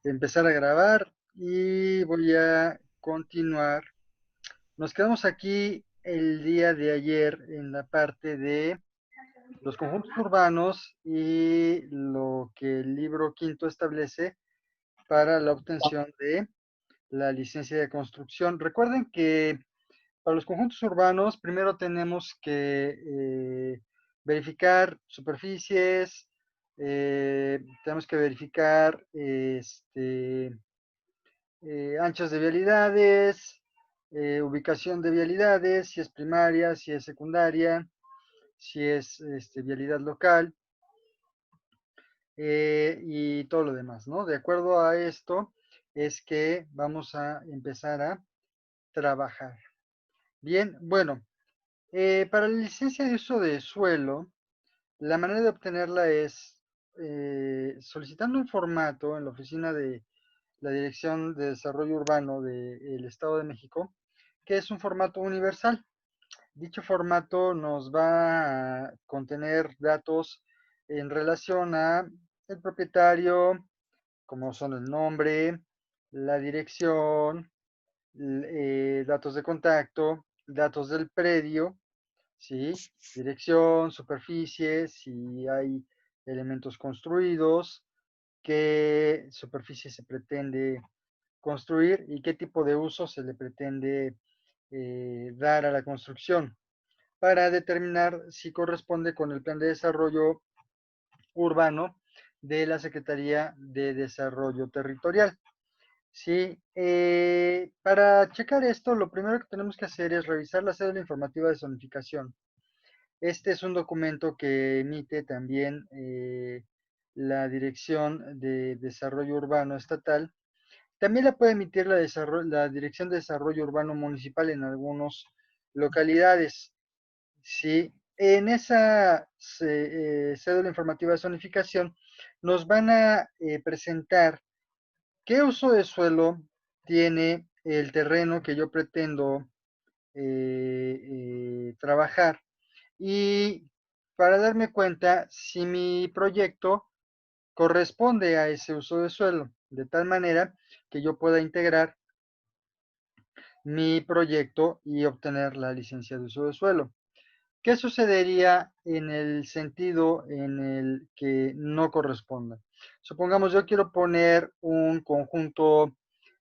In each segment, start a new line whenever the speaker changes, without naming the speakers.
empezar a grabar y voy a continuar. Nos quedamos aquí el día de ayer en la parte de los conjuntos urbanos y lo que el libro quinto establece para la obtención de la licencia de construcción. Recuerden que para los conjuntos urbanos primero tenemos que verificar superficies, tenemos que verificar anchos de vialidades, ubicación de vialidades, si es primaria, si es secundaria, si es vialidad local y todo lo demás, ¿no? De acuerdo a esto es que vamos a empezar a trabajar. Bien, bueno, para la licencia de uso de suelo, la manera de obtenerla es solicitando un formato en la oficina de la Dirección de Desarrollo Urbano del Estado de México, que es un formato universal. Dicho formato nos va a contener datos en relación a el propietario, como son el nombre, la dirección, datos de contacto, datos del predio, ¿sí? Dirección, superficie, si hay elementos construidos, qué superficie se pretende construir y qué tipo de uso se le pretende dar a la construcción para determinar si corresponde con el plan de desarrollo urbano de la Secretaría de Desarrollo Territorial. Sí, para checar esto, lo primero que tenemos que hacer es revisar la cédula informativa de zonificación. Este es un documento que emite también la Dirección de Desarrollo Urbano Estatal. También la puede emitir la Dirección de Desarrollo Urbano Municipal en algunas localidades. Sí, en esa cédula informativa de zonificación nos van a presentar qué uso de suelo tiene el terreno que yo pretendo trabajar y para darme cuenta si mi proyecto corresponde a ese uso de suelo, de tal manera que yo pueda integrar mi proyecto y obtener la licencia de uso de suelo. ¿Qué sucedería en el sentido en el que no corresponda? Supongamos yo quiero poner un conjunto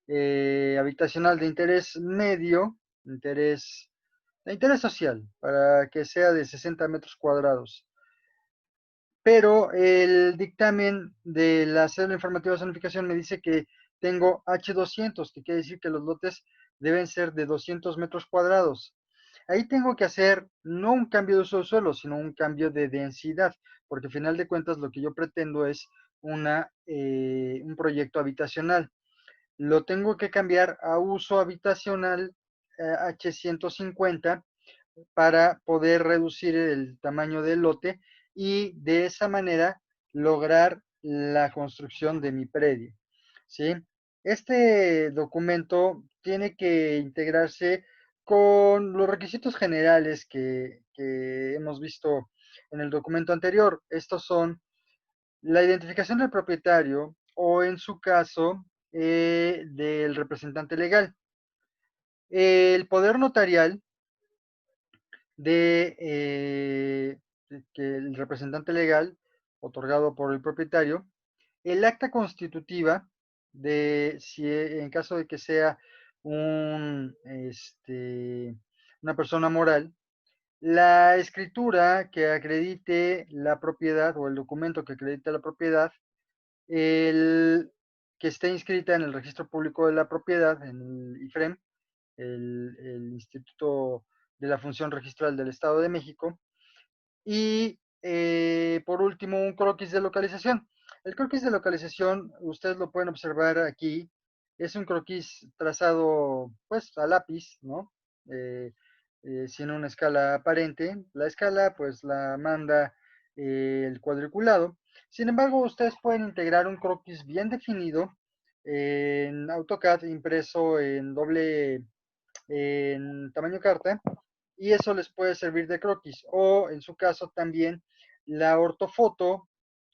habitacional de interés medio, de interés social, para que sea de 60 metros cuadrados. Pero el dictamen de la cédula informativa de zonificación me dice que tengo H200, que quiere decir que los lotes deben ser de 200 metros cuadrados. Ahí tengo que hacer no un cambio de uso de suelo, sino un cambio de densidad, porque al final de cuentas lo que yo pretendo es un proyecto habitacional. Lo tengo que cambiar a uso habitacional H150 para poder reducir el tamaño del lote y de esa manera lograr la construcción de mi predio. ¿Sí? Este documento tiene que integrarse con los requisitos generales que hemos visto en el documento anterior. Estos son la identificación del propietario o en su caso del representante legal. El poder notarial de que el representante legal otorgado por el propietario, el acta constitutiva de si en caso de que sea un, una persona moral, la escritura que acredite la propiedad o el documento que acredite la propiedad, el que esté inscrita en el registro público de la propiedad, en el IFREM, el Instituto de la Función Registral del Estado de México, y por último, un croquis de localización. El croquis de localización, ustedes lo pueden observar aquí, es un croquis trazado pues a lápiz, ¿no? Eh, sin una escala aparente. La escala pues la manda el cuadriculado. Sin embargo, ustedes pueden integrar un croquis bien definido en AutoCAD impreso en tamaño carta y eso les puede servir de croquis. O en su caso también la ortofoto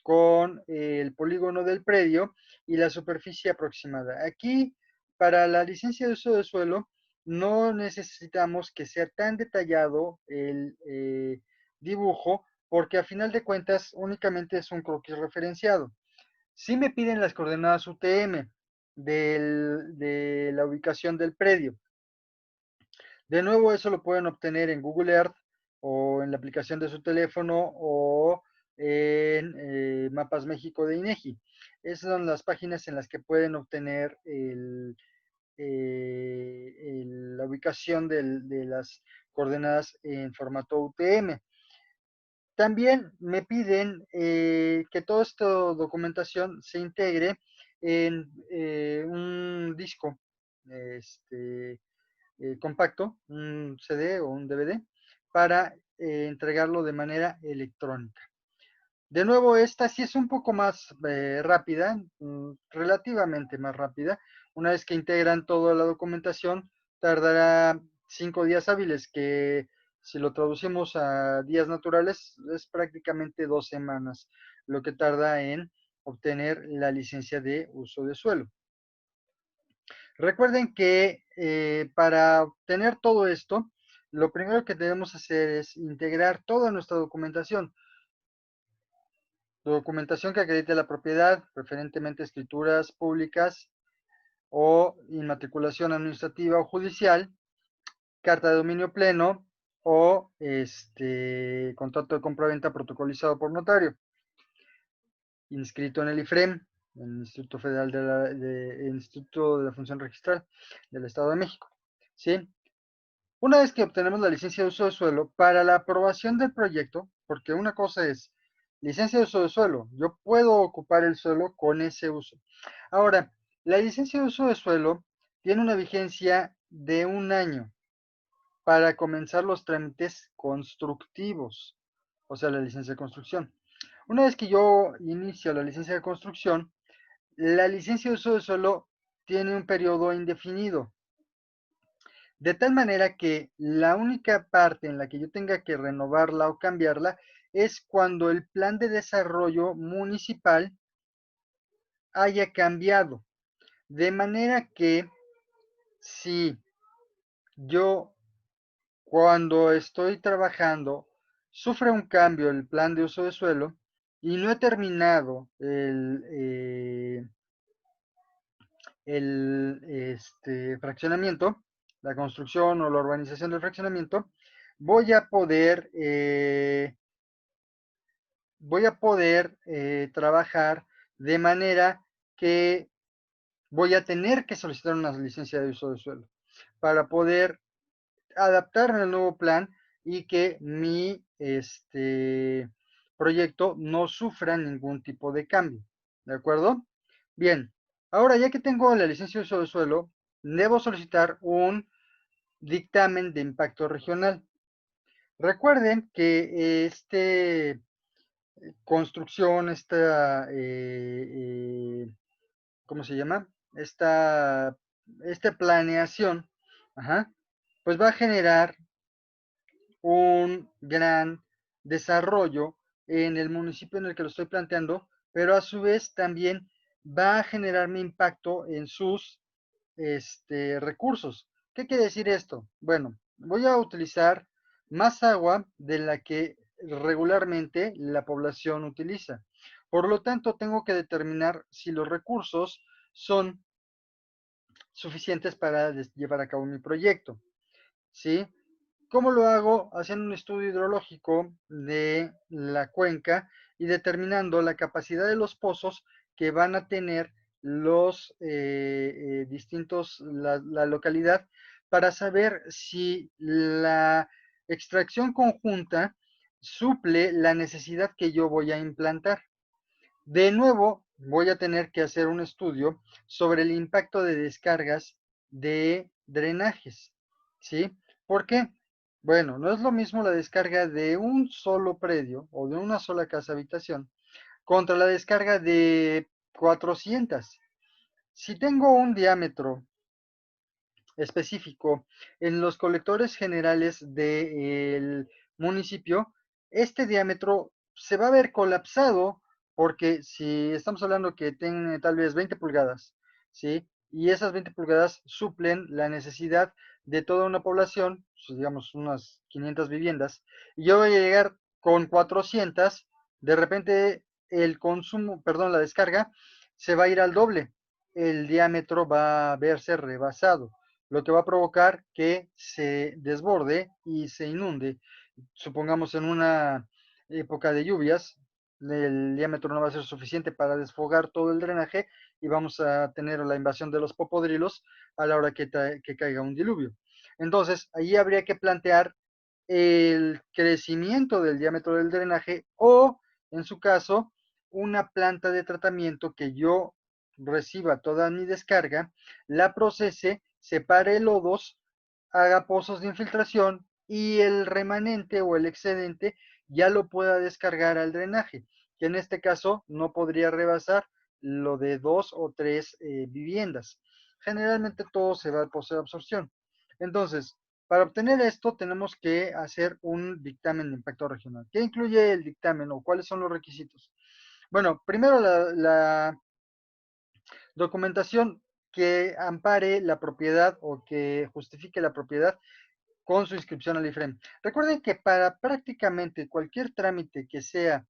con el polígono del predio y la superficie aproximada. Aquí, para la licencia de uso de suelo, no necesitamos que sea tan detallado el dibujo, porque a final de cuentas únicamente es un croquis referenciado. Si me piden las coordenadas UTM de la ubicación del predio. De nuevo, eso lo pueden obtener en Google Earth o en la aplicación de su teléfono o en Mapas México de INEGI. Esas son las páginas en las que pueden obtener la ubicación de las coordenadas en formato UTM. También me piden que toda esta documentación se integre en un disco compacto, un CD o un DVD, para entregarlo de manera electrónica. De nuevo, esta sí es un poco más rápida, relativamente más rápida. Una vez que integran toda la documentación, tardará 5 días hábiles, que si lo traducimos a días naturales es prácticamente 2 semanas, lo que tarda en obtener la licencia de uso de suelo. Recuerden que para obtener todo esto, lo primero que debemos hacer es integrar toda nuestra documentación. Documentación que acredite la propiedad, preferentemente escrituras públicas o inmatriculación administrativa o judicial, carta de dominio pleno o contrato de compraventa protocolizado por notario, inscrito en el IFREM, el Instituto Federal Instituto de la Función Registral del Estado de México. ¿Sí? Una vez que obtenemos la licencia de uso de suelo, para la aprobación del proyecto, porque una cosa es licencia de uso de suelo, yo puedo ocupar el suelo con ese uso. Ahora, la licencia de uso de suelo tiene una vigencia de 1 año para comenzar los trámites constructivos, o sea, la licencia de construcción. Una vez que yo inicio la licencia de construcción, la licencia de uso de suelo tiene un periodo indefinido. De tal manera que la única parte en la que yo tenga que renovarla o cambiarla es cuando el plan de desarrollo municipal haya cambiado. De manera que si yo cuando estoy trabajando sufre un cambio el plan de uso de suelo y no he terminado el fraccionamiento, la construcción o la urbanización del fraccionamiento, voy a poder, trabajar de manera que voy a tener que solicitar una licencia de uso de suelo para poder adaptarme al nuevo plan y que mi proyecto no sufra ningún tipo de cambio. ¿De acuerdo? Bien, ahora ya que tengo la licencia de uso de suelo, debo solicitar un dictamen de impacto regional. Recuerden que construcción, ¿cómo se llama? Esta planeación, ajá, pues va a generar un gran desarrollo en el municipio en el que lo estoy planteando, pero a su vez también va a generar mi impacto en sus recursos. ¿Qué quiere decir esto? Bueno, voy a utilizar más agua de la que regularmente la población utiliza. Por lo tanto, tengo que determinar si los recursos son suficientes para llevar a cabo mi proyecto. ¿Sí? ¿Cómo lo hago? Haciendo un estudio hidrológico de la cuenca y determinando la capacidad de los pozos que van a tener los la localidad, para saber si la extracción conjunta suple la necesidad que yo voy a implantar. De nuevo, voy a tener que hacer un estudio sobre el impacto de descargas de drenajes, ¿sí? ¿Por qué? Bueno, no es lo mismo la descarga de un solo predio o de una sola casa habitación contra la descarga de 400. Si tengo un diámetro específico en los colectores generales del municipio, este diámetro se va a ver colapsado porque si estamos hablando que tiene tal vez 20 pulgadas, ¿sí? Y esas 20 pulgadas suplen la necesidad de toda una población, pues, digamos unas 500 viviendas, y yo voy a llegar con 400, de repente el consumo, perdón, la descarga se va a ir al doble, el diámetro va a verse rebasado, lo que va a provocar que se desborde y se inunde. Supongamos en una época de lluvias, el diámetro no va a ser suficiente para desfogar todo el drenaje y vamos a tener la invasión de los popodrilos a la hora que caiga un diluvio. Entonces, ahí habría que plantear el crecimiento del diámetro del drenaje o, en su caso, una planta de tratamiento que yo reciba toda mi descarga, la procese, separe lodos, haga pozos de infiltración y el remanente o el excedente ya lo pueda descargar al drenaje, que en este caso no podría rebasar lo de 2 o 3 viviendas. Generalmente todo se va por absorción. Entonces, para obtener esto tenemos que hacer un dictamen de impacto regional. ¿Qué incluye el dictamen o cuáles son los requisitos? Bueno, primero la documentación que ampare la propiedad o que justifique la propiedad con su inscripción al IFREM. Recuerden que para prácticamente cualquier trámite que sea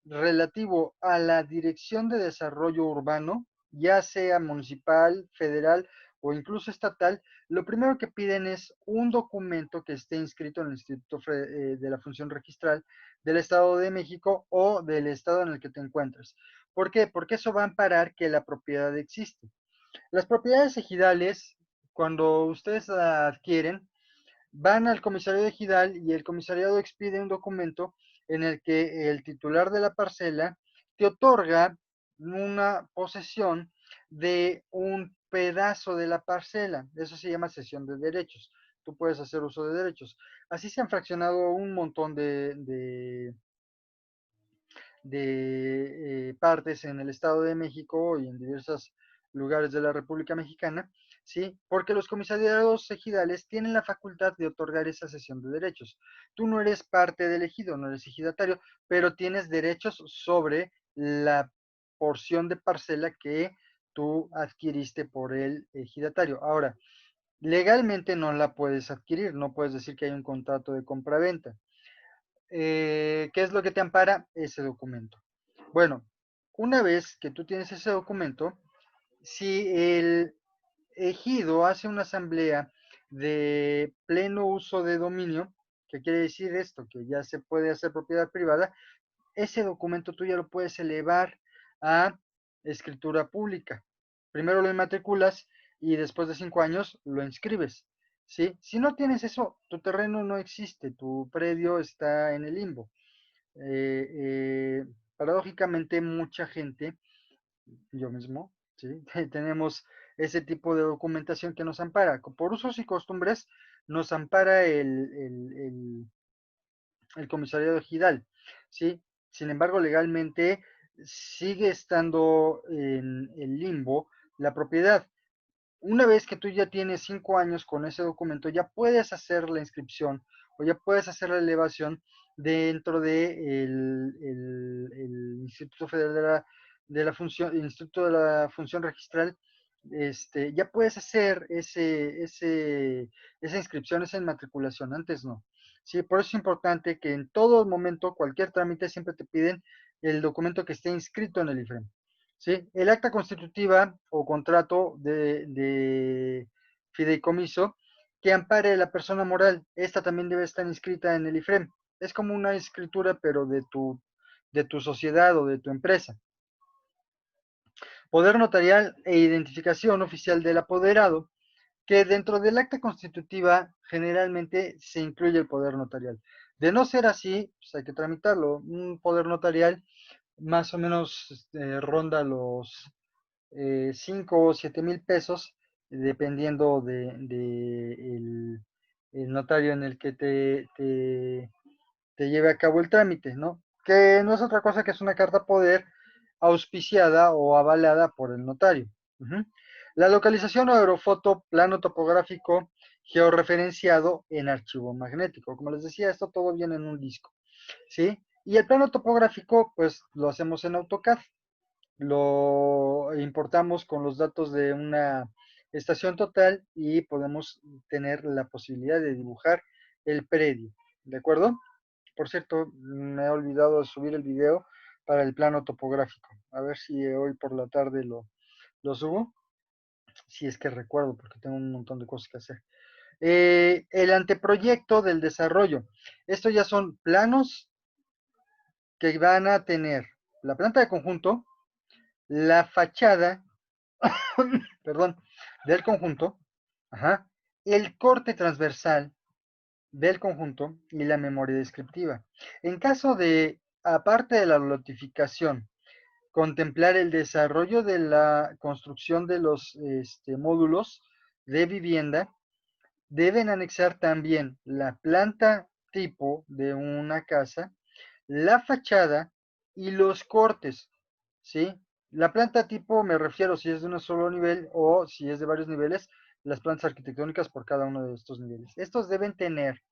relativo a la Dirección de Desarrollo Urbano, ya sea municipal, federal o incluso estatal, lo primero que piden es un documento que esté inscrito en el Instituto de la Función Registral del Estado de México o del estado en el que te encuentres. ¿Por qué? Porque eso va a amparar que la propiedad existe. Las propiedades ejidales, cuando ustedes la adquieren, van al comisariado ejidal y el comisariado expide un documento en el que el titular de la parcela te otorga una posesión de un pedazo de la parcela. Eso se llama cesión de derechos. Tú puedes hacer uso de derechos. Así se han fraccionado un montón de partes en el Estado de México y en diversos lugares de la República Mexicana, ¿sí? Porque los comisariados ejidales tienen la facultad de otorgar esa cesión de derechos. Tú no eres parte del ejido, no eres ejidatario, pero tienes derechos sobre la porción de parcela que tú adquiriste por el ejidatario. Ahora, legalmente no la puedes adquirir, no puedes decir que hay un contrato de compraventa. ¿Qué es lo que te ampara? Ese documento. Bueno, una vez que tú tienes ese documento, si el ejido hace una asamblea de pleno uso de dominio, ¿qué quiere decir esto? Que ya se puede hacer propiedad privada, ese documento tú ya lo puedes elevar a escritura pública. Primero lo inmatriculas y después de 5 años lo inscribes. ¿Sí? Si no tienes eso, tu terreno no existe, tu predio está en el limbo. Eh, eh, Paradójicamente, mucha gente, yo mismo, ¿sí? Tenemos ese tipo de documentación que nos ampara. Por usos y costumbres, nos ampara el comisariado ejidal, ¿sí? Sin embargo, legalmente sigue estando en el limbo la propiedad. Una vez que tú ya tienes 5 años con ese documento, ya puedes hacer la inscripción o ya puedes hacer la elevación dentro de el Instituto Federal de la Función, Instituto de la Función Registral. Ya puedes hacer esa inscripción, esa inmatriculación, antes no. Sí, por eso es importante que en todo momento, cualquier trámite, siempre te piden el documento que esté inscrito en el IFREM. ¿Sí? El acta constitutiva o contrato de fideicomiso que ampare la persona moral. Esta también debe estar inscrita en el IFREM. Es como una escritura, pero de tu sociedad o de tu empresa. Poder notarial e identificación oficial del apoderado, que dentro del acta constitutiva generalmente se incluye el poder notarial. De no ser así, pues hay que tramitarlo. Un poder notarial más o menos ronda los 5 o 7 mil pesos, dependiendo el notario en el que te lleve a cabo el trámite, ¿no? Que no es otra cosa que es una carta poder auspiciada o avalada por el notario. Ujú. La localización o aerofoto, plano topográfico georreferenciado en archivo magnético. Como les decía, esto todo viene en un disco, ¿sí? Y el plano topográfico, pues lo hacemos en AutoCAD. Lo importamos con los datos de una estación total y podemos tener la posibilidad de dibujar el predio. ¿De acuerdo? Por cierto, me he olvidado de subir el video para el plano topográfico. A ver si hoy por la tarde lo subo. Si es que recuerdo, porque tengo un montón de cosas que hacer. El anteproyecto del desarrollo. Estos ya son planos que van a tener la planta de conjunto, la fachada, perdón, del conjunto, ajá, el corte transversal del conjunto y la memoria descriptiva. En caso de, aparte de la lotificación, contemplar el desarrollo de la construcción de los módulos de vivienda, deben anexar también la planta tipo de una casa, la fachada y los cortes, ¿sí? La planta tipo me refiero si es de un solo nivel o si es de varios niveles, las plantas arquitectónicas por cada uno de estos niveles. Estos deben tener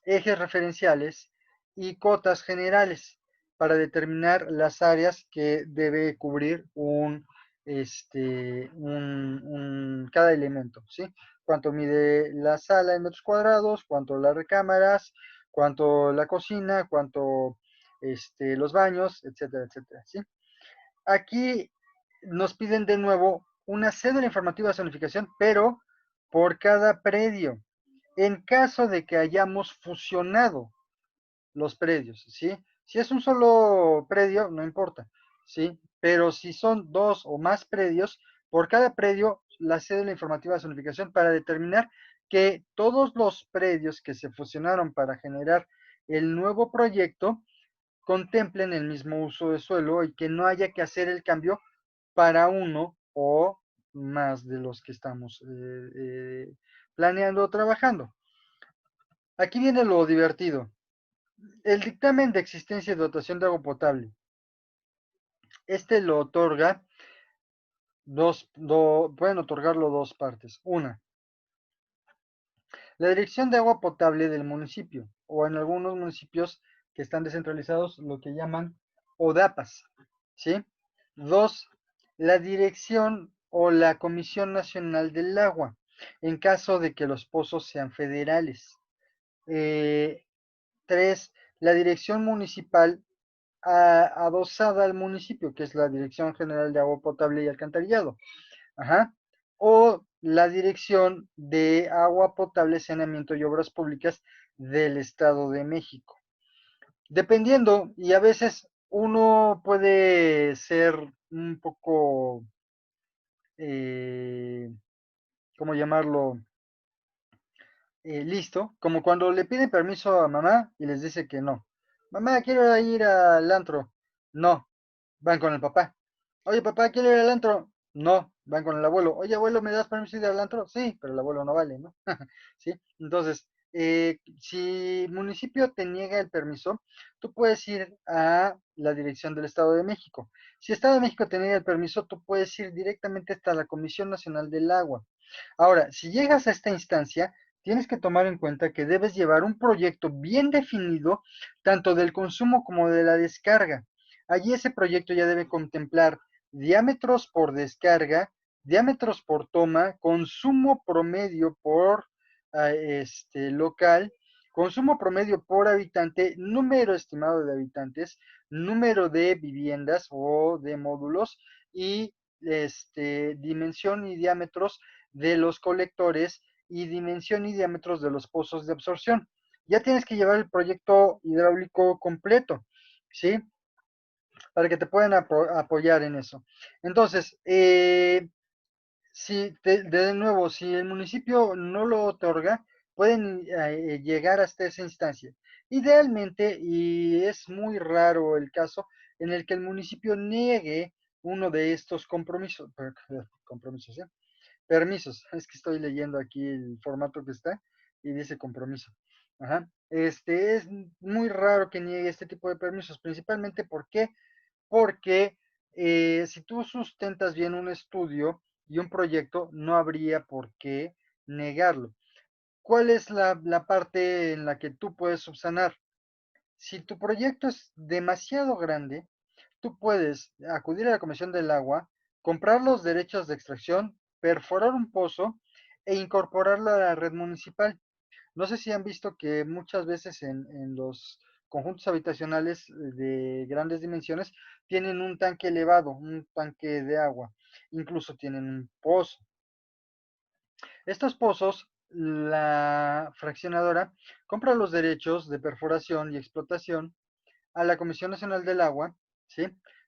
ejes referenciales y cotas generales para determinar las áreas que debe cubrir cada elemento, ¿sí? Cuánto mide la sala en metros cuadrados, cuánto las recámaras, cuánto la cocina, cuánto los baños, etcétera, etcétera, ¿sí? Aquí nos piden de nuevo una cédula informativa de zonificación, pero por cada predio. En caso de que hayamos fusionado los predios, ¿sí? Si es un solo predio, no importa, ¿sí? Pero si son dos o más predios, por cada predio, la cédula informativa de zonificación para determinar que todos los predios que se fusionaron para generar el nuevo proyecto contemplen el mismo uso de suelo y que no haya que hacer el cambio para uno o más de los que estamos planeando o trabajando. Aquí viene lo divertido. El dictamen de existencia y dotación de agua potable. Este lo otorga pueden otorgarlo dos partes. Una, la dirección de agua potable del municipio, o en algunos municipios que están descentralizados, lo que llaman ODAPAS, ¿sí? Dos, la dirección o la Comisión Nacional del Agua, en caso de que los pozos sean federales. Tres, la dirección municipal adosada al municipio, que es la Dirección General de Agua Potable y Alcantarillado. Ajá. O la Dirección de Agua Potable, Saneamiento y Obras Públicas del Estado de México. Dependiendo, y a veces uno puede ser un poco, ¿cómo llamarlo? Listo, como cuando le piden permiso a mamá y les dice que no. Mamá, quiero ir al antro. No, van con el papá. Oye, papá, quiero ir al antro. No, van con el abuelo. Oye, abuelo, ¿me das permiso de ir al antro? Sí, pero el abuelo no vale, ¿no? ¿Sí? Entonces, si el municipio te niega el permiso, tú puedes ir a la dirección del Estado de México. Si el Estado de México te niega el permiso, tú puedes ir directamente hasta la Comisión Nacional del Agua. Ahora, si llegas a esta instancia, tienes que tomar en cuenta que debes llevar un proyecto bien definido, tanto del consumo como de la descarga. Allí ese proyecto ya debe contemplar diámetros por descarga, diámetros por toma, consumo promedio por local, consumo promedio por habitante, número estimado de habitantes, número de viviendas o de módulos y dimensión y diámetros de los colectores y dimensión y diámetros de los pozos de absorción. Ya tienes que llevar el proyecto hidráulico completo, ¿sí? Para que te puedan apoyar en eso. Entonces, si de nuevo, si el municipio no lo otorga, pueden llegar hasta esa instancia. Idealmente, y es muy raro el caso, en el que el municipio niegue uno de estos compromisos, ¿eh? Permisos, es que estoy leyendo aquí el formato que está y dice compromiso. Ajá. Es muy raro que niegue este tipo de permisos, principalmente porque si tú sustentas bien un estudio y un proyecto, no habría por qué negarlo. ¿Cuál es la parte en la que tú puedes subsanar? Si tu proyecto es demasiado grande, tú puedes acudir a la Comisión del Agua, comprar los derechos de extracción, perforar un pozo e incorporarlo a la red municipal. No sé si han visto que muchas veces en los conjuntos habitacionales de grandes dimensiones tienen un tanque elevado, un tanque de agua, incluso tienen un pozo. Estos pozos, la fraccionadora compra los derechos de perforación y explotación a la Comisión Nacional del Agua, ¿sí?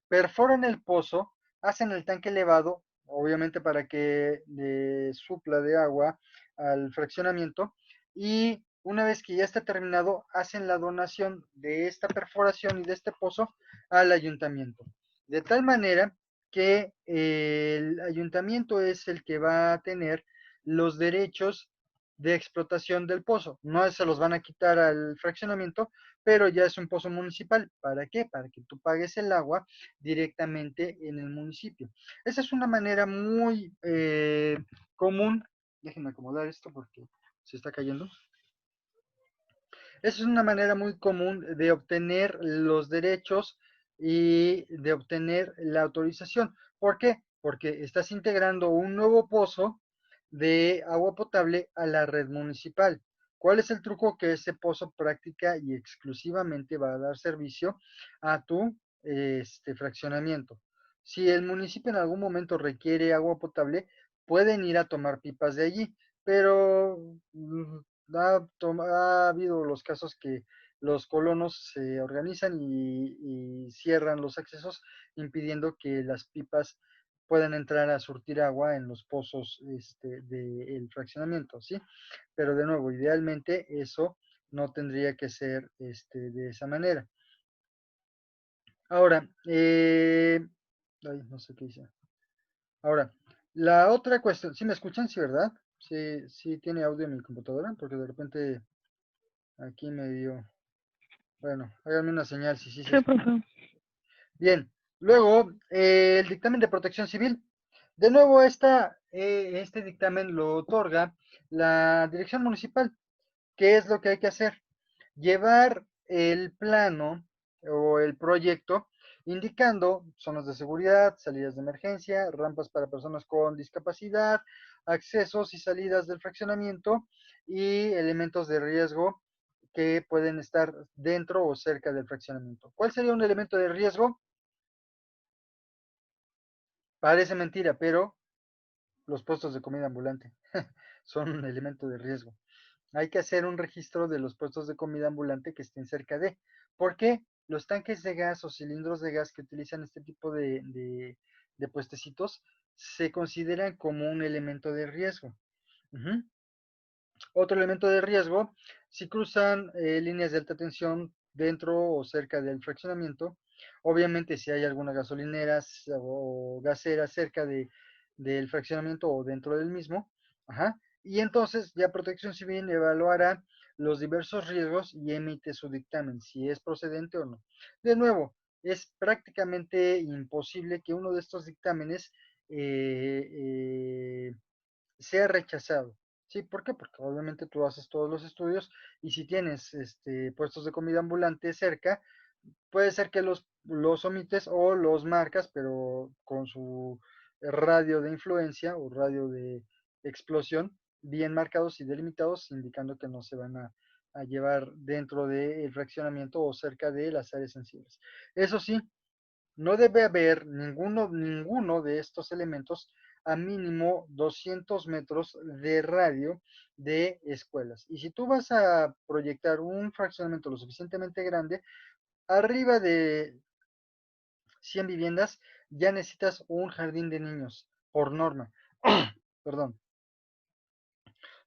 Perforan el pozo, hacen el tanque elevado, obviamente para que le supla de agua al fraccionamiento, y una vez que ya está terminado, hacen la donación de esta perforación y de este pozo al ayuntamiento. De tal manera que el ayuntamiento es el que va a tener los derechos de explotación del pozo. No se los van a quitar al fraccionamiento, pero ya es un pozo municipal. ¿Para qué? Para que tú pagues el agua directamente en el municipio. Esa es una manera muy común. Déjenme acomodar esto porque se está cayendo. Esa es una manera muy común de obtener los derechos y de obtener la autorización. ¿Por qué? Porque estás integrando un nuevo pozo de agua potable a la red municipal. ¿Cuál es el truco? Que ese pozo práctica y exclusivamente va a dar servicio a tu fraccionamiento. Si el municipio en algún momento requiere agua potable, pueden ir a tomar pipas de allí, pero ha habido los casos que los colonos se organizan y cierran los accesos, impidiendo que las pipas puedan entrar a surtir agua en los pozos del fraccionamiento, ¿sí? Pero de nuevo, idealmente eso no tendría que ser de esa manera. Ahora, ay, no sé qué hice. Ahora, la otra cuestión, ¿sí me escuchan? Sí, ¿verdad? Sí, sí tiene audio en mi computadora, porque de repente aquí me dio. Bueno, háganme una señal si sí se
Sí,
escucha.
profe.
Bien, luego el dictamen de protección civil. De nuevo, este dictamen lo otorga la dirección municipal. ¿Qué es lo que hay que hacer? Llevar el plano o el proyecto indicando zonas de seguridad, salidas de emergencia, rampas para personas con discapacidad, accesos y salidas del fraccionamiento y elementos de riesgo que pueden estar dentro o cerca del fraccionamiento. ¿Cuál sería un elemento de riesgo? Parece mentira, pero los puestos de comida ambulante son un elemento de riesgo. Hay que hacer un registro de los puestos de comida ambulante que estén cerca de. ¿Por qué? Los tanques de gas o cilindros de gas que utilizan este tipo de puestecitos se consideran como un elemento de riesgo. Ujú. Otro elemento de riesgo, si cruzan líneas de alta tensión dentro o cerca del fraccionamiento, obviamente si hay alguna gasolinera o gasera cerca del fraccionamiento o dentro del mismo, ajá, y entonces ya Protección Civil evaluará los diversos riesgos y emite su dictamen, si es procedente o no. De nuevo, es prácticamente imposible que uno de estos dictámenes eh, eh, sea rechazado. ¿Sí? ¿Por qué? Porque obviamente tú haces todos los estudios y si tienes puestos de comida ambulante cerca, puede ser que los omites o los marcas, pero con su radio de influencia o radio de explosión bien marcados y delimitados, indicando que no se van a llevar dentro del fraccionamiento o cerca de las áreas sensibles. Eso sí, no debe haber ninguno de estos elementos a mínimo 200 metros de radio de escuelas. Y si tú vas a proyectar un fraccionamiento lo suficientemente grande, arriba de 100 viviendas, ya necesitas un jardín de niños, por norma. Perdón,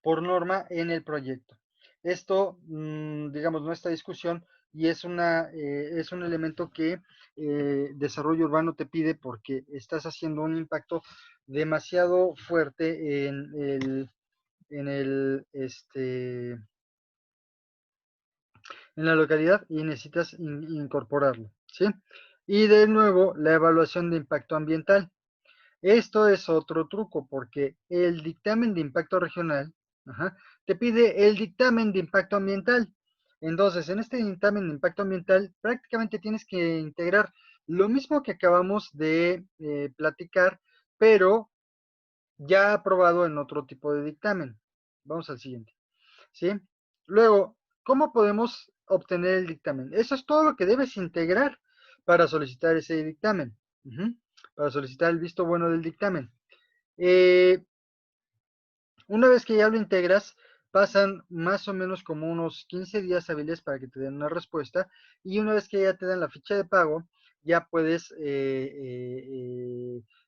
por norma en el proyecto. Esto, digamos, no está discusión y es un elemento que desarrollo urbano te pide porque estás haciendo un impacto demasiado fuerte en el, en la localidad y necesitas incorporarlo, ¿sí? Y de nuevo, la evaluación de impacto ambiental. Esto es otro truco porque el dictamen de impacto regional, ajá, te pide el dictamen de impacto ambiental. Entonces, en este dictamen de impacto ambiental, prácticamente tienes que integrar lo mismo que acabamos de platicar, pero ya aprobado en otro tipo de dictamen. Vamos al siguiente, ¿sí? Luego, ¿cómo podemos obtener el dictamen? Eso es todo lo que debes integrar para solicitar ese dictamen, para solicitar el visto bueno del dictamen. Eh, una vez que ya lo integras, pasan más o menos como unos 15 días hábiles para que te den una respuesta y una vez que ya te dan la ficha de pago, ya puedes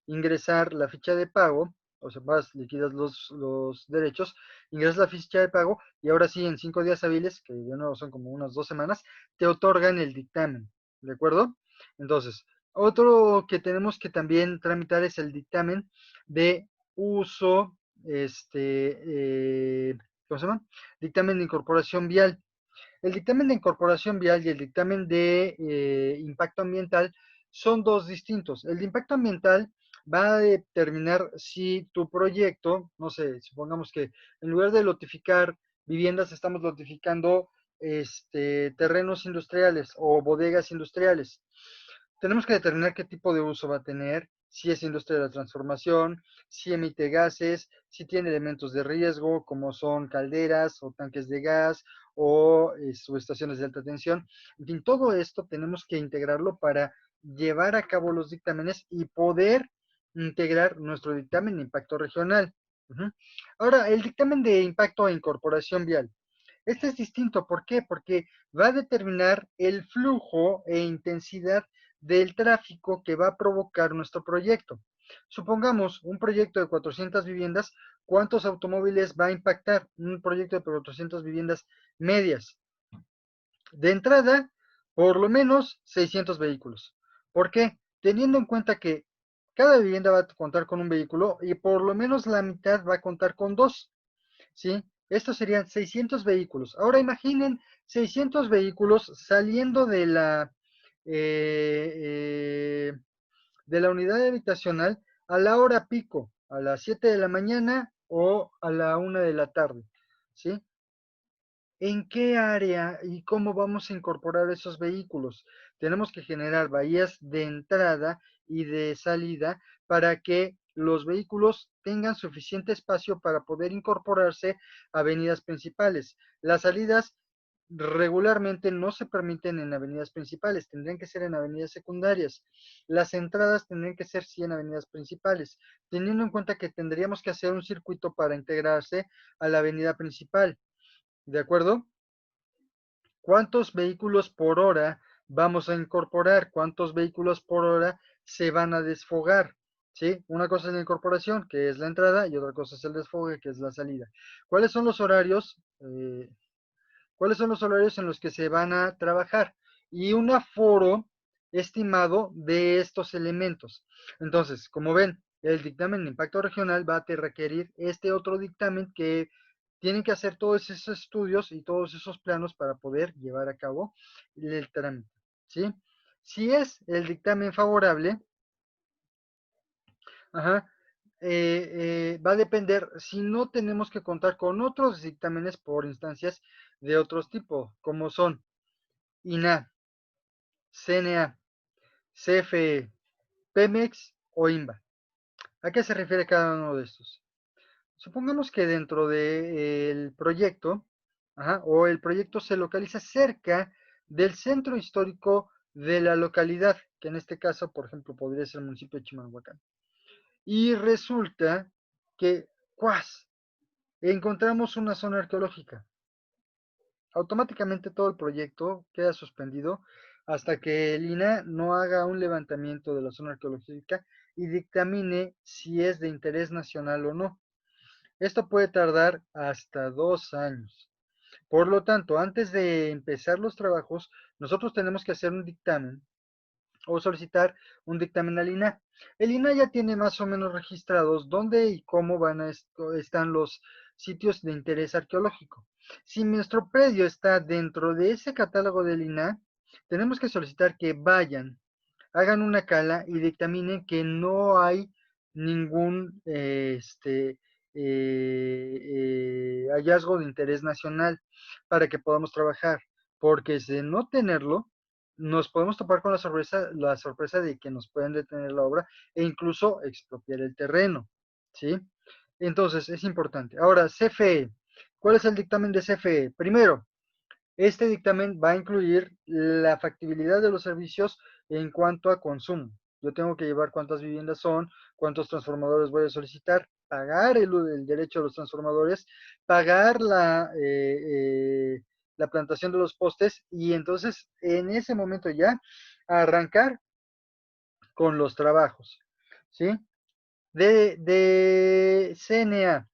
ingresar la ficha de pago, o sea, vas, liquidas los derechos, ingresas la ficha de pago y ahora sí, en 5 días hábiles, que de nuevo son como unas 2 semanas, te otorgan el dictamen, ¿de acuerdo? Entonces, otro que tenemos que también tramitar es el dictamen de uso ¿cómo se llama? Dictamen de incorporación vial. El dictamen de incorporación vial y el dictamen de impacto ambiental son dos distintos. El de impacto ambiental va a determinar si tu proyecto, no sé, supongamos que en lugar de lotificar viviendas, estamos lotificando terrenos industriales o bodegas industriales. Tenemos que determinar qué tipo de uso va a tener, si es industria de la transformación, si emite gases, si tiene elementos de riesgo como son calderas o tanques de gas o subestaciones de alta tensión. En fin, todo esto tenemos que integrarlo para llevar a cabo los dictámenes y poder integrar nuestro dictamen de impacto regional. Ahora, el dictamen de impacto e incorporación vial. Este es distinto, ¿por qué? Porque va a determinar el flujo e intensidad del tráfico que va a provocar nuestro proyecto. Supongamos un proyecto de 400 viviendas, ¿cuántos automóviles va a impactar? Un proyecto de 400 viviendas medias. De entrada, por lo menos 600 vehículos. ¿Por qué? Teniendo en cuenta que cada vivienda va a contar con un vehículo y por lo menos la mitad va a contar con dos. ¿Sí? Estos serían 600 vehículos. Ahora imaginen 600 vehículos saliendo de la unidad habitacional a la hora pico, a las 7 de la mañana o a la 1 de la tarde. ¿Sí? ¿En qué área y cómo vamos a incorporar esos vehículos? Tenemos que generar bahías de entrada y de salida para que los vehículos tengan suficiente espacio para poder incorporarse a avenidas principales. Las salidas regularmente no se permiten en avenidas principales, tendrían que ser en avenidas secundarias. Las entradas tendrían que ser sí en avenidas principales, teniendo en cuenta que tendríamos que hacer un circuito para integrarse a la avenida principal. ¿De acuerdo? ¿Cuántos vehículos por hora vamos a incorporar? ¿Cuántos vehículos por hora se van a desfogar? ¿Sí? Una cosa es la incorporación, que es la entrada, y otra cosa es el desfogue, que es la salida. ¿Cuáles son los horarios? ¿Cuáles son los horarios en los que se van a trabajar? Y un aforo estimado de estos elementos. Entonces, como ven, el dictamen de impacto regional va a requerir este otro dictamen que tienen que hacer todos esos estudios y todos esos planos para poder llevar a cabo el trámite, ¿sí? Si es el dictamen favorable, ajá, va a depender si no tenemos que contar con otros dictámenes por instancias de otros tipos, como son INAH, CNA, CFE, Pemex o INBA. ¿A qué se refiere cada uno de estos? Supongamos que dentro del proyecto, o el proyecto se localiza cerca del centro histórico de la localidad, que en este caso, por ejemplo, podría ser el municipio de Chimalhuacán. Y resulta que, ¡cuas!, encontramos una zona arqueológica. Automáticamente todo el proyecto queda suspendido hasta que el INAH no haga un levantamiento de la zona arqueológica y dictamine si es de interés nacional o no. Esto puede tardar hasta 2 años. Por lo tanto, antes de empezar los trabajos, nosotros tenemos que hacer un dictamen o solicitar un dictamen al INAH. El INAH ya tiene más o menos registrados dónde y cómo están los sitios de interés arqueológico. Si nuestro predio está dentro de ese catálogo del INAH, tenemos que solicitar que vayan, hagan una cala y dictaminen que no hay ningún hallazgo de interés nacional para que podamos trabajar. porque de no tenerlo, nos podemos topar con la sorpresa de que nos pueden detener la obra e incluso expropiar el terreno, ¿sí? Entonces, es importante. Ahora, CFE. ¿Cuál es el dictamen de CFE? Primero, este dictamen va a incluir la factibilidad de los servicios en cuanto a consumo. Yo tengo que llevar cuántas viviendas son, cuántos transformadores voy a solicitar, pagar el derecho a los transformadores, pagar la plantación de los postes y entonces en ese momento ya arrancar con los trabajos. ¿Sí? De CNA.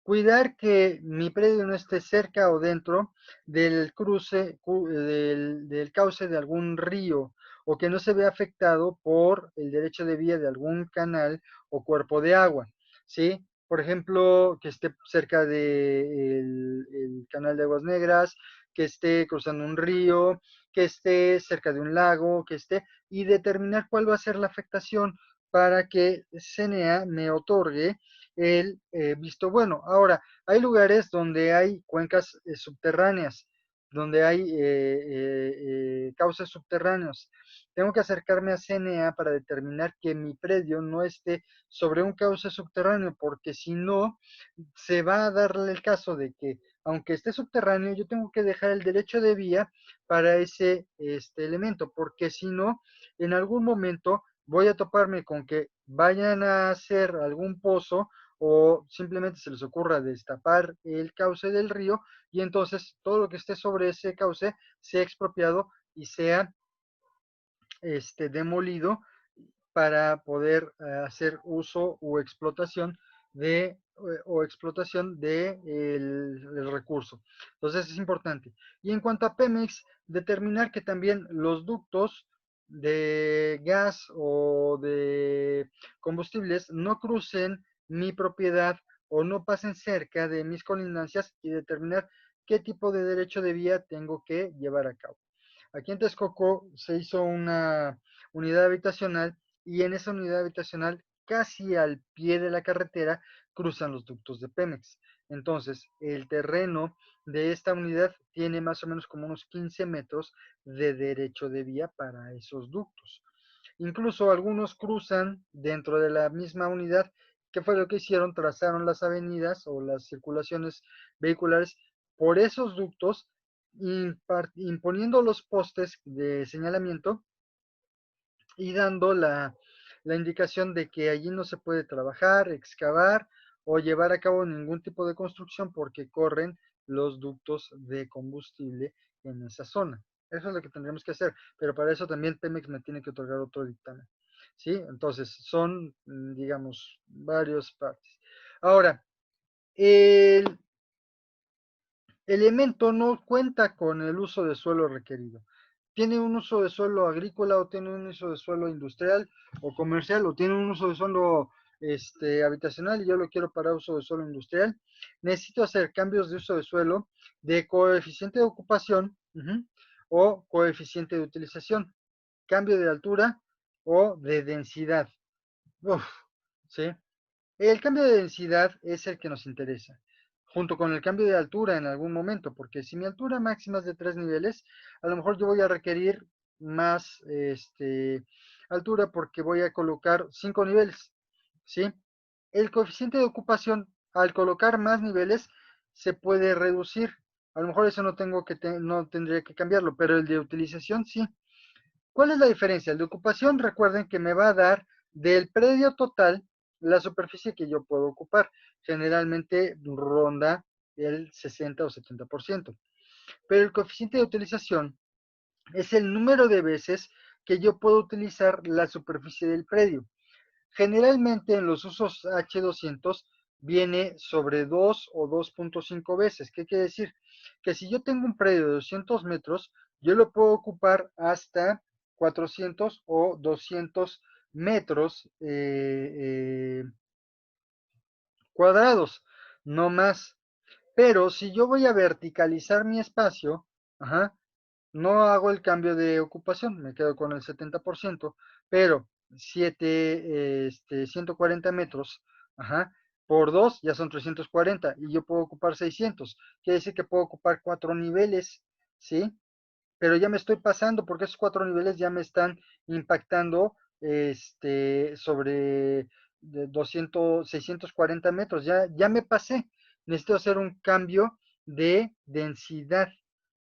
Cuidar que mi predio no esté cerca o dentro del del cauce de algún río o que no se vea afectado por el derecho de vía de algún canal o cuerpo de agua, ¿sí? Por ejemplo, que esté cerca del canal de Aguas Negras, que esté cruzando un río, que esté cerca de un lago, que esté, y determinar cuál va a ser la afectación para que CNA me otorgue el visto bueno. Ahora, hay lugares donde hay cuencas subterráneas, donde hay cauces subterráneos. Tengo que acercarme a CNA para determinar que mi predio no esté sobre un cauce subterráneo, porque si no, se va a darle el caso de que, aunque esté subterráneo, yo tengo que dejar el derecho de vía para ese elemento, porque si no, en algún momento voy a toparme con que vayan a hacer algún pozo o simplemente se les ocurra destapar el cauce del río y entonces todo lo que esté sobre ese cauce sea expropiado y sea demolido para poder hacer uso o explotación de el recurso. Entonces es importante. Y en cuanto a Pemex, determinar que también los ductos de gas o de combustibles no crucen mi propiedad o no pasen cerca de mis colindancias y determinar qué tipo de derecho de vía tengo que llevar a cabo. Aquí en Texcoco se hizo una unidad habitacional y en esa unidad habitacional, casi al pie de la carretera, cruzan los ductos de Pemex. Entonces, el terreno de esta unidad tiene más o menos como unos 15 metros de derecho de vía para esos ductos. Incluso algunos cruzan dentro de la misma unidad. ¿Qué fue lo que hicieron? Trazaron las avenidas o las circulaciones vehiculares por esos ductos, imponiendo los postes de señalamiento y dando la indicación de que allí no se puede trabajar, excavar o llevar a cabo ningún tipo de construcción porque corren los ductos de combustible en esa zona. Eso es lo que tendríamos que hacer, pero para eso también Pemex me tiene que otorgar otro dictamen. ¿Sí? Entonces, son, digamos, varias partes. Ahora, el elemento no cuenta con el uso de suelo requerido. Tiene un uso de suelo agrícola o tiene un uso de suelo industrial o comercial o tiene un uso de suelo habitacional y yo lo quiero para uso de suelo industrial. Necesito hacer cambios de uso de suelo de coeficiente de ocupación o coeficiente de utilización, cambio de altura o de densidad. Uf, ¿sí? El cambio de densidad es el que nos interesa, junto con el cambio de altura en algún momento, porque si mi altura máxima es de 3 niveles, a lo mejor yo voy a requerir más altura porque voy a colocar 5 niveles, ¿sí? El coeficiente de ocupación, al colocar más niveles, se puede reducir. A lo mejor eso no tendría que cambiarlo, pero el de utilización sí. ¿Cuál es la diferencia? El de ocupación, recuerden que me va a dar del predio total la superficie que yo puedo ocupar. Generalmente ronda el 60 o 70%. Pero el coeficiente de utilización es el número de veces que yo puedo utilizar la superficie del predio. Generalmente en los usos H200 viene sobre 2 o 2.5 veces. ¿Qué quiere decir? Que si yo tengo un predio de 200 metros, yo lo puedo ocupar hasta 400 o 200 metros cuadrados, no más. Pero si yo voy a verticalizar mi espacio, ajá, no hago el cambio de ocupación, me quedo con el 70%, pero 140 metros, ajá, por 2 ya son 340 y yo puedo ocupar 600. Quiere decir que puedo ocupar 4 niveles, ¿sí? pero ya me estoy pasando porque esos 4 niveles ya me están impactando sobre 640 metros, ya me pasé. Necesito hacer un cambio de densidad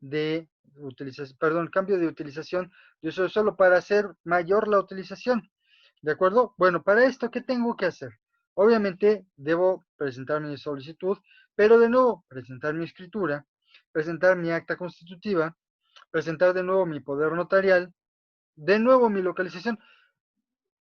de utilización, perdón, cambio de utilización de uso de suelo para hacer mayor la utilización. ¿De acuerdo? Bueno, para esto, ¿qué tengo que hacer? Obviamente debo presentar mi solicitud, pero de nuevo, presentar mi escritura, presentar mi acta constitutiva, presentar de nuevo mi poder notarial, de nuevo mi localización.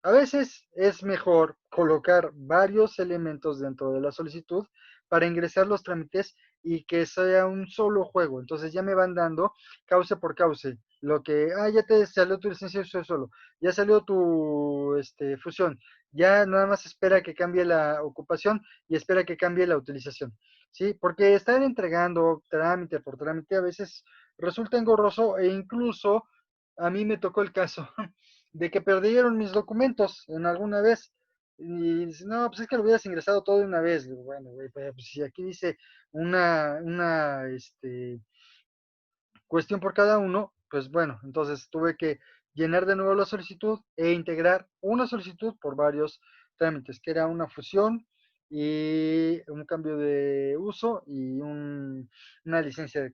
A veces es mejor colocar varios elementos dentro de la solicitud para ingresar los trámites y que sea un solo juego. Entonces ya me van dando cauce por cauce. Lo que, ya te salió tu licencia de uso solo, ya salió tu fusión, ya nada más espera que cambie la ocupación y espera que cambie la utilización. ¿Sí? Porque estar entregando trámite por trámite a veces resulta engorroso e incluso a mí me tocó el caso de que perdieron mis documentos en alguna vez. Y dice, no, pues es que lo hubieras ingresado todo de una vez. Digo, bueno, güey, pues si aquí dice una cuestión por cada uno, pues bueno, entonces tuve que llenar de nuevo la solicitud e integrar una solicitud por varios trámites, que era una fusión y un cambio de uso y una licencia de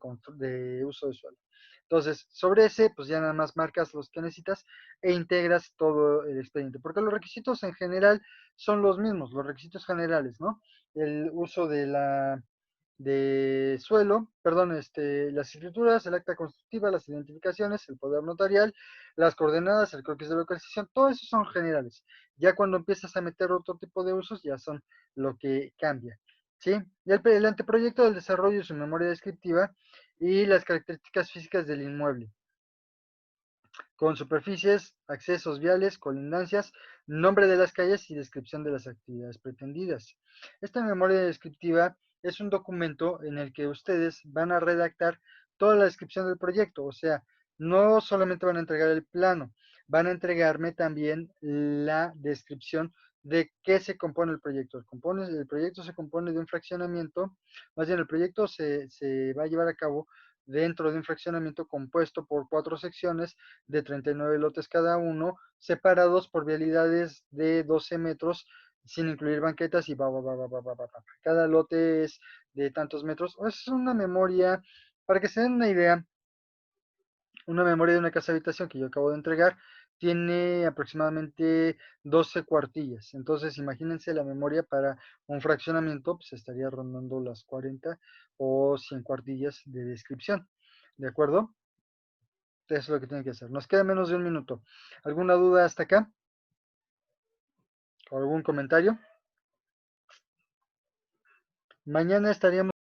uso de suelo. Entonces, sobre ese, pues ya nada más marcas los que necesitas e integras todo el expediente, porque los requisitos en general son los mismos, los requisitos generales, ¿no? El uso de suelo, perdón, las escrituras, el acta constitutiva, las identificaciones, el poder notarial, las coordenadas, el croquis de localización, todo eso son generales. Ya cuando empiezas a meter otro tipo de usos, ya son lo que cambia. ¿Sí? Y el anteproyecto del desarrollo de su memoria descriptiva y las características físicas del inmueble con superficies, accesos viales, colindancias, nombre de las calles y descripción de las actividades pretendidas. Esta memoria descriptiva es un documento en el que ustedes van a redactar toda la descripción del proyecto, o sea, no solamente van a entregar el plano, van a entregarme también la descripción de qué se compone el proyecto. El proyecto se compone de un fraccionamiento, más bien el proyecto se va a llevar a cabo dentro de un fraccionamiento compuesto por 4 secciones de 39 lotes cada uno, separados por vialidades de 12 metros, sin incluir banquetas y cada lote es de tantos metros. Es una memoria, para que se den una idea, una memoria de una casa habitación que yo acabo de entregar, tiene aproximadamente 12 cuartillas. Entonces, imagínense la memoria para un fraccionamiento, pues estaría rondando las 40 o 100 cuartillas de descripción. ¿De acuerdo? Eso es lo que tiene que hacer. Nos queda menos de un minuto. ¿Alguna duda hasta acá? ¿O algún comentario? Mañana estaríamos